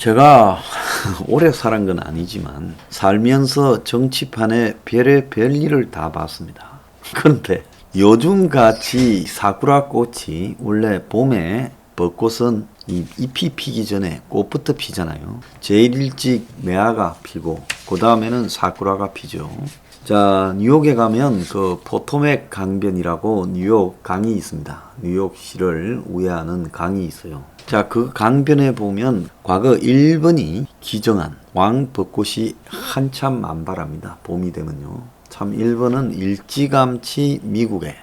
제가 오래 살은 건 아니지만 살면서 정치판에 별의 일을 다 봤습니다. 그런데 요즘같이 사쿠라 꽃이 원래 봄에 벚꽃은 잎이 피기 전에 꽃부터 피잖아요. 제일 일찍 매화가 피고 그 다음에는 사쿠라가 피죠. 자, 뉴욕에 가면 그 포토맥 강변이라고 뉴욕 강이 있습니다. 뉴욕시를 우회하는 강이 있어요. 자, 그 강변에 보면 과거 일본이 기정한 왕벚꽃이 한참 만발합니다. 봄이 되면요. 참 일본은 일찌감치 미국에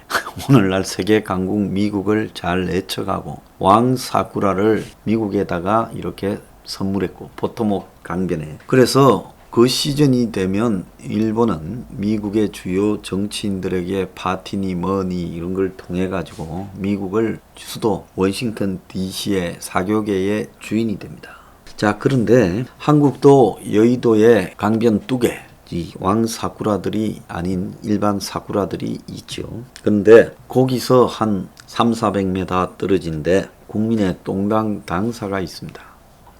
오늘날 세계 강국 미국을 잘 애쳐가고 왕 사쿠라를 미국에다가 이렇게 선물했고 포토목 강변에. 그래서 그 시즌이 되면 일본은 미국의 주요 정치인들에게 파티니 뭐니 이런 걸 통해 가지고 미국을 수도 워싱턴 DC의 사교계의 주인이 됩니다. 자, 그런데 한국도 여의도에 강변 뚝에 이 왕 사쿠라들이 아닌 일반 사쿠라들이 있죠. 그런데 거기서 한 300~400m 떨어진 데 국민의 똥당 당사가 있습니다.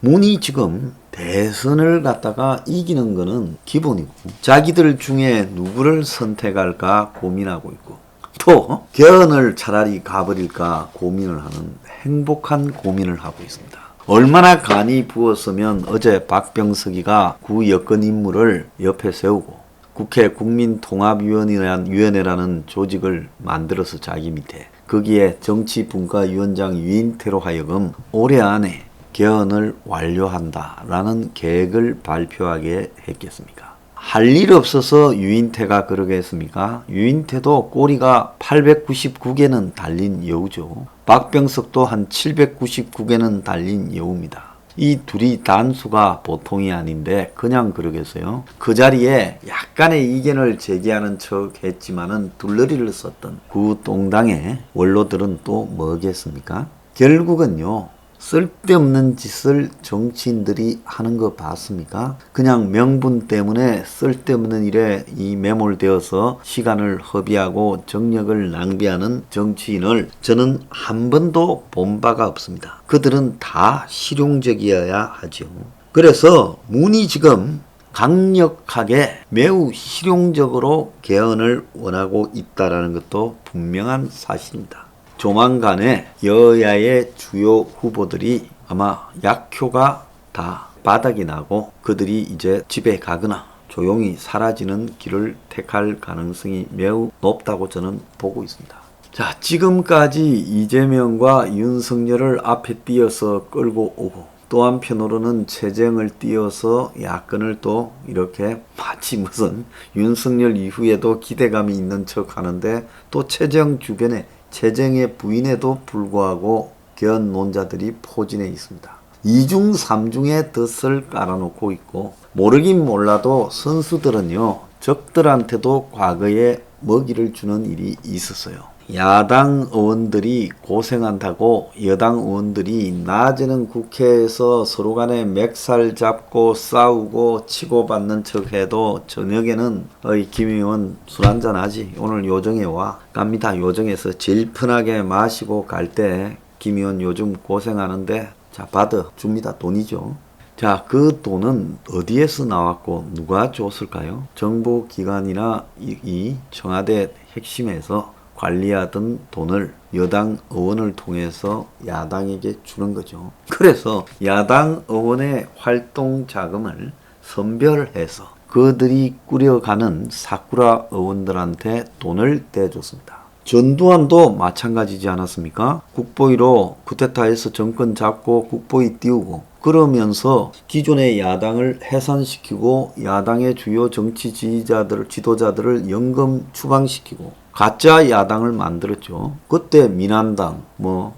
문이 지금 대선을 갖다가 이기는 거는 기본이고 자기들 중에 누구를 선택할까 고민하고 있고 또 개헌을 차라리 가버릴까 고민을 하는 행복한 고민을 하고 있습니다. 얼마나 간이 부었으면 어제 박병석이가 구 여권 인물을 옆에 세우고 국회 국민통합위원회라는 조직을 만들어서 자기 밑에 거기에 정치분과위원장 유인태로 하여금 올해 안에 개헌을 완료한다라는 계획을 발표하게 했겠습니까? 할 일 없어서 유인태가 그러겠습니까? 유인태도 꼬리가 899개는 달린 여우죠. 박병석도 한 799개는 달린 여우입니다. 이 둘이 단수가 보통이 아닌데 그냥 그러겠어요? 그 자리에 약간의 이견을 제기하는 척 했지만은 둘러리를 썼던 그 동당의 원로들은 또 뭐겠습니까? 결국은요. 쓸데없는 짓을 정치인들이 하는 거 봤습니까? 그냥 명분 때문에 쓸데없는 일에 매몰되어서 시간을 허비하고 정력을 낭비하는 정치인을 저는 한 번도 본 바가 없습니다. 그들은 다 실용적이어야 하죠. 그래서 문이 지금 강력하게 매우 실용적으로 개헌을 원하고 있다는 것도 분명한 사실입니다. 조만간에 여야의 주요 후보들이 아마 약효가 다 바닥이 나고 그들이 이제 집에 가거나 조용히 사라지는 길을 택할 가능성이 매우 높다고 저는 보고 있습니다. 자, 지금까지 이재명과 윤석열을 앞에 띄어서 끌고 오고 또 한편으로는 최재형을 띄어서 야권을 또 이렇게 마치 무슨 윤석열 이후에도 기대감이 있는 척 하는데 또 최재형 주변에 최재형의 부인에도 불구하고 개헌론자들이 포진해 있습니다. 2중 3중의 덫을 깔아놓고 있고 모르긴 몰라도 선수들은요. 적들한테도 과거에 먹이를 주는 일이 있었어요. 야당 의원들이 고생한다고 여당 의원들이 낮에는 국회에서 서로 간에 맥살 잡고 싸우고 치고받는 척 해도 저녁에는 김 의원 술 한잔 하지 오늘 요정에 와 갑니다. 요정에서 제일 편하게 마시고 갈 때 김 의원 요즘 고생하는데 자 받아 줍니다. 돈이죠. 자, 그 돈은 어디에서 나왔고 누가 줬을까요? 정보기관이나 이 청와대 핵심에서 관리하던 돈을 여당 의원을 통해서 야당에게 주는 거죠. 그래서 야당 의원의 활동 자금을 선별해서 그들이 꾸려가는 사쿠라 의원들한테 돈을 떼줬습니다. 전두환도 마찬가지지 않았습니까? 국보위로 쿠데타에서 정권 잡고 국보위 띄우고 그러면서 기존의 야당을 해산시키고 야당의 주요 정치 지도자들을 연금 추방시키고 가짜 야당을 만들었죠. 그때 민한당,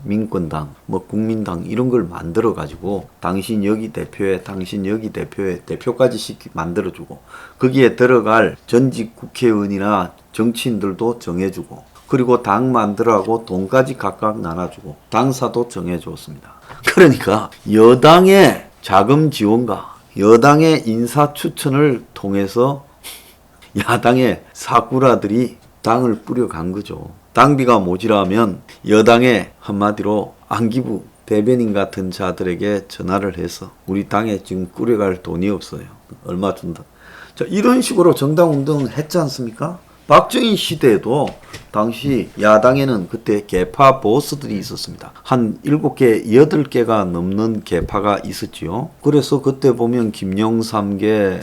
민권당, 국민당 이런 걸 만들어 가지고 당신 여기 대표에 당신 여기 대표에 대표까지 만들어주고 거기에 들어갈 전직 국회의원이나 정치인들도 정해주고 그리고 당 만들어하고 돈까지 각각 나눠주고 당사도 정해줬습니다. 그러니까 여당의 자금 지원과 여당의 인사 추천을 통해서 야당의 사쿠라들이 당을 뿌려간 거죠. 당비가 모자라면 여당의 한마디로 안기부 대변인 같은 자들에게 전화를 해서 우리 당에 지금 꾸려갈 돈이 없어요. 얼마 준다. 자, 이런 식으로 정당운동을 했지 않습니까? 박정희 시대에도 당시 야당에는 그때 계파 보스들이 있었습니다. 한 7개, 8개가 넘는 계파가 있었지요. 그래서 그때 보면 김영삼계,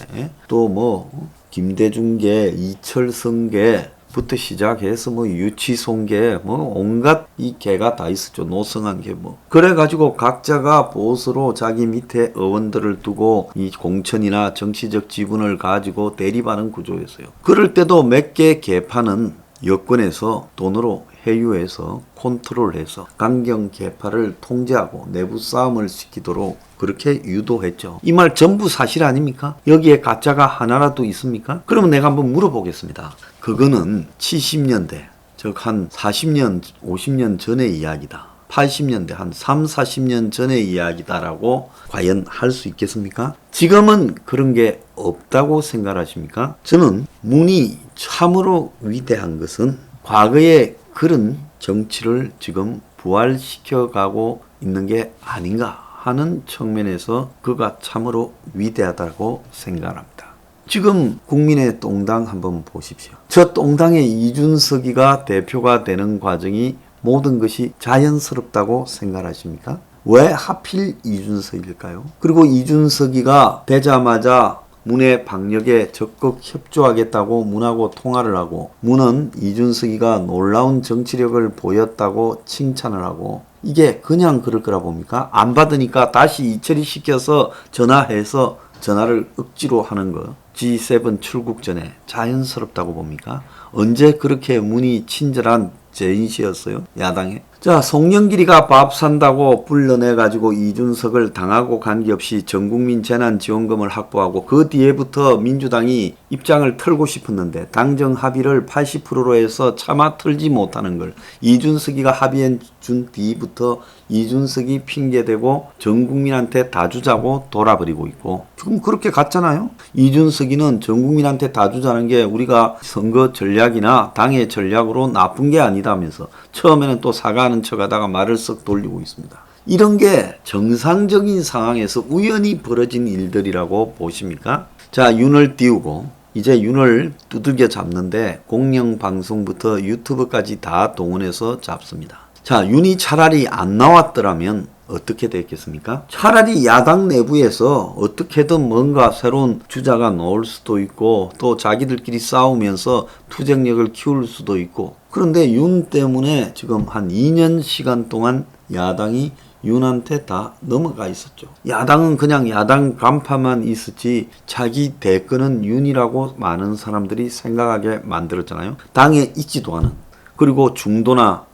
또 뭐 김대중계, 이철성계 부터 시작해서 뭐 유치송계 뭐 온갖 이 계가 다 있었죠. 노성한계 뭐. 그래가지고 각자가 보수로 자기 밑에 의원들을 두고 이 공천이나 정치적 지분을 가지고 대립하는 구조였어요. 그럴 때도 몇 개 계파는 여권에서 돈으로 회유해서 컨트롤해서 강경 계파를 통제하고 내부 싸움을 시키도록 그렇게 유도했죠. 이 말 전부 사실 아닙니까? 여기에 가짜가 하나라도 있습니까? 그러면 내가 한번 물어보겠습니다. 그거는 70년대, 즉 한 40년, 50년 전의 이야기다. 80년대 한 3, 40년 전의 이야기다라고 과연 할 수 있겠습니까? 지금은 그런 게 없다고 생각하십니까? 저는 문이 참으로 위대한 것은 과거의 그런 정치를 지금 부활시켜가고 있는 게 아닌가 하는 측면에서 그가 참으로 위대하다고 생각합니다. 지금 국민의 똥당 한번 보십시오. 저 똥당의 이준석이가 대표가 되는 과정이 모든 것이 자연스럽다고 생각하십니까? 왜 하필 이준석일까요? 그리고 이준석이가 되자마자 문의 방역에 적극 협조하겠다고 문하고 통화를 하고 문은 이준석이가 놀라운 정치력을 보였다고 칭찬을 하고 이게 그냥 그럴 거라 봅니까? 안 받으니까 다시 이처리 시켜서 전화해서 전화를 억지로 하는 거 G7 출국 전에 자연스럽다고 봅니까? 언제 그렇게 문이 친절한 제인시였어요? 야당에? 자, 송영길이가 밥 산다고 불러내가지고 이준석을 당하고 관계없이 전국민 재난지원금을 확보하고 그 뒤에부터 민주당이 입장을 털고 싶었는데 당정 합의를 80%로 해서 차마 털지 못하는 걸 이준석이가 합의해 준 뒤부터 이준석이 핑계대고 전국민한테 다 주자고 돌아버리고 있고 지금 그렇게 갔잖아요. 이준석이는 전국민한테 다 주자는 게 우리가 선거 전략이나 당의 전략으로 나쁜 게 아니다면서 처음에는 또 사과하는 척하다가 말을 썩 돌리고 있습니다. 이런 게 정상적인 상황에서 우연히 벌어진 일들이라고 보십니까? 자, 윤을 띄우고 이제 윤을 두들겨 잡는데 공영방송부터 유튜브까지 다 동원해서 잡습니다. 자, 윤이 차라리 안 나왔더라면 어떻게 됐겠습니까? 차라리 야당 내부에서 어떻게든 뭔가 새로운 주자가 나올 수도 있고 또 자기들끼리 싸우면서 투쟁력을 키울 수도 있고 그런데 윤 때문에 지금 한 2년 시간 동안 야당이 윤한테 다 넘어가 있었죠. 야당은 그냥 야당 간파만 있었지 자기 대권은 윤이라고 많은 사람들이 생각하게 만들었잖아요. 당에 있지도 않은 그리고 중도나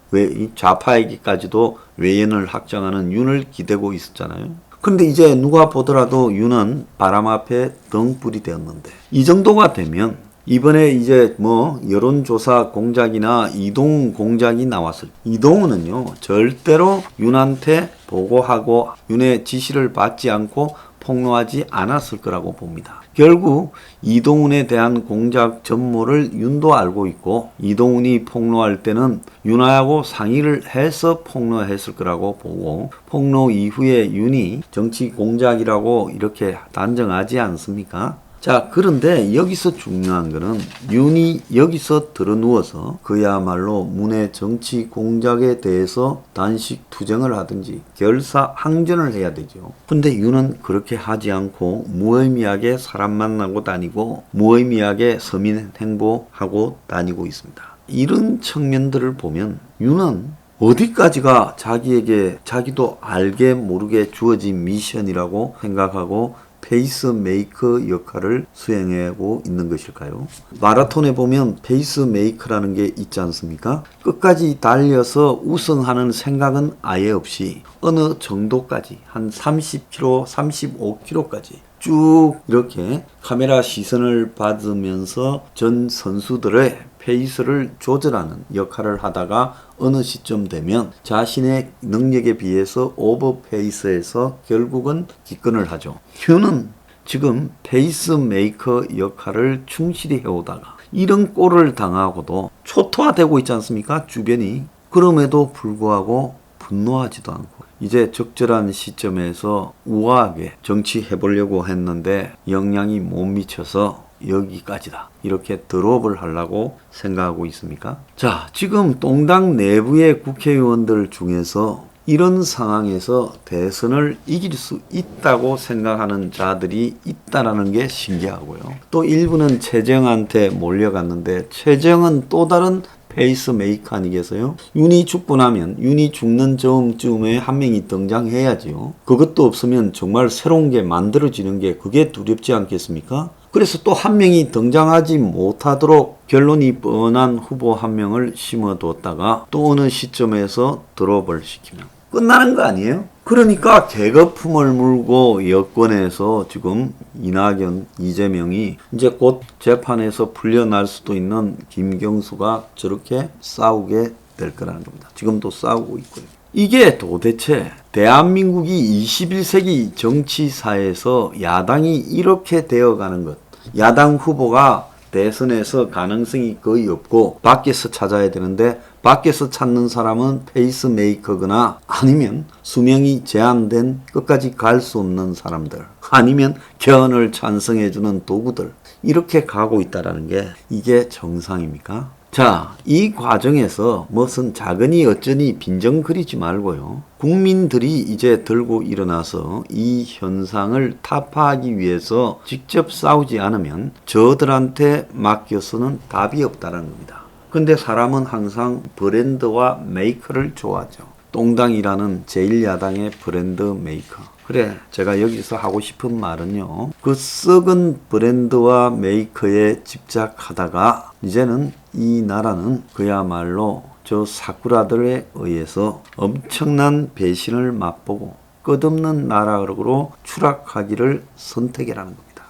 좌파에게까지도 외연을 확장하는 윤을 기대고 있었잖아요. 근데 이제 누가 보더라도 윤은 바람 앞에 등불이 되었는데 이 정도가 되면 이번에 이제 뭐 여론조사 공작이나 이동훈 공작이 나왔을 때 이동훈은요 절대로 윤한테 보고하고 윤의 지시를 받지 않고 폭로하지 않았을 거라고 봅니다. 결국 이동훈에 대한 공작 전모를 윤도 알고 있고 이동훈이 폭로할 때는 윤하고 상의를 해서 폭로했을 거라고 보고 폭로 이후에 윤이 정치 공작이라고 이렇게 단정하지 않습니까? 자, 그런데 여기서 중요한 거는 윤이 여기서 들어누워서 그야말로 문의 정치 공작에 대해서 단식 투쟁을 하든지 결사항전을 해야 되죠. 근데 윤은 그렇게 하지 않고 무의미하게 사람 만나고 다니고 무의미하게 서민 행보하고 다니고 있습니다. 이런 측면들을 보면 윤은 어디까지가 자기에게 자기도 알게 모르게 주어진 미션이라고 생각하고 페이스메이커 역할을 수행하고 있는 것일까요? 마라톤에 보면 페이스메이커라는 게 있지 않습니까? 끝까지 달려서 우승하는 생각은 아예 없이 어느 정도까지 한 30km, 35km까지 쭉 이렇게 카메라 시선을 받으면서 전 선수들의 페이스를 조절하는 역할을 하다가 어느 시점 되면 자신의 능력에 비해서 오버페이스해서 결국은 기권을 하죠. 윤은 지금 페이스메이커 역할을 충실히 해오다가 이런 꼴을 당하고도 초토화되고 있지 않습니까? 주변이. 그럼에도 불구하고 분노하지도 않고 이제 적절한 시점에서 우아하게 정치해보려고 했는데 영향이 못 미쳐서 여기까지다. 이렇게 드롭을 하려고 생각하고 있습니까? 자, 지금 똥당 내부의 국회의원들 중에서 이런 상황에서 대선을 이길 수 있다고 생각하는 자들이 있다라는 게 신기하고요. 또 일부는 최재형한테 몰려갔는데 최재형은 또 다른 페이스메이커 아니겠어요? 윤이 죽고 나면 윤이 죽는 즈음에 한 명이 등장해야지요. 그것도 없으면 정말 새로운 게 만들어지는 게 그게 두렵지 않겠습니까? 그래서 또 한 명이 등장하지 못하도록 결론이 뻔한 후보 한 명을 심어뒀다가 또 어느 시점에서 드롭을 시키면 끝나는 거 아니에요? 그러니까 개거품을 물고 여권에서 지금 이낙연, 이재명이 이제 곧 재판에서 풀려날 수도 있는 김경수가 저렇게 싸우게 될 거라는 겁니다. 지금도 싸우고 있고요. 이게 도대체 대한민국이 21세기 정치사에서 야당이 이렇게 되어가는 것, 야당 후보가 대선에서 가능성이 거의 없고 밖에서 찾아야 되는데 밖에서 찾는 사람은 페이스메이커거나 아니면 수명이 제한된 끝까지 갈 수 없는 사람들 아니면 개헌을 찬성해주는 도구들 이렇게 가고 있다는 게 이게 정상입니까? 자, 이 과정에서 무슨 작으니 어쩌니 빈정 그리지 말고요. 국민들이 이제 들고 일어나서 이 현상을 타파하기 위해서 직접 싸우지 않으면 저들한테 맡겨서는 답이 없다는 겁니다. 근데 사람은 항상 브랜드와 메이커를 좋아하죠. 똥당이라는 제1야당의 브랜드 메이커. 그래, 제가 여기서 하고 싶은 말은요. 그 썩은 브랜드와 메이커에 집착하다가 이제는 이 나라는 그야말로 저 사쿠라들에 의해서 엄청난 배신을 맛보고 끝없는 나라로 추락하기를 선택이라는 겁니다.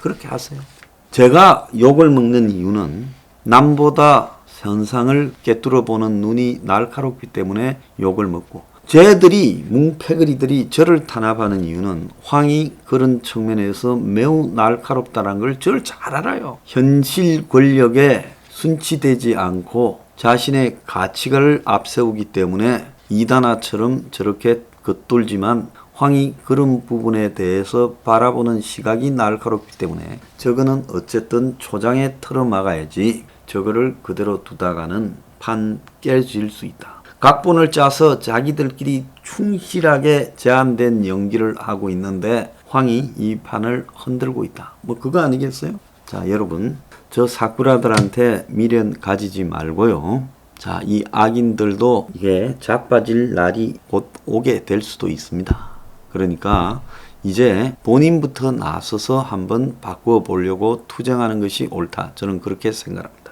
그렇게 하세요. 제가 욕을 먹는 이유는 남보다 현상을 꿰뚫어 보는 눈이 날카롭기 때문에 욕을 먹고 쟤들이 뭉패거리들이 저를 탄압하는 이유는 황이 그런 측면에서 매우 날카롭다는 걸 저를 잘 알아요. 현실 권력에 순치되지 않고 자신의 가치관을 앞세우기 때문에 이단아처럼 저렇게 겉돌지만 황이 그런 부분에 대해서 바라보는 시각이 날카롭기 때문에 저거는 어쨌든 초장에 털어막아야지 저거를 그대로 두다가는 판 깨질 수 있다. 각본을 짜서 자기들끼리 충실하게 제한된 연기를 하고 있는데 황이 이 판을 흔들고 있다. 뭐 그거 아니겠어요? 자, 여러분 저 사쿠라들한테 미련 가지지 말고요. 자, 이 악인들도 이게 자빠질 날이 곧 오게 될 수도 있습니다. 그러니까 이제 본인부터 나서서 한번 바꾸어 보려고 투쟁하는 것이 옳다. 저는 그렇게 생각합니다.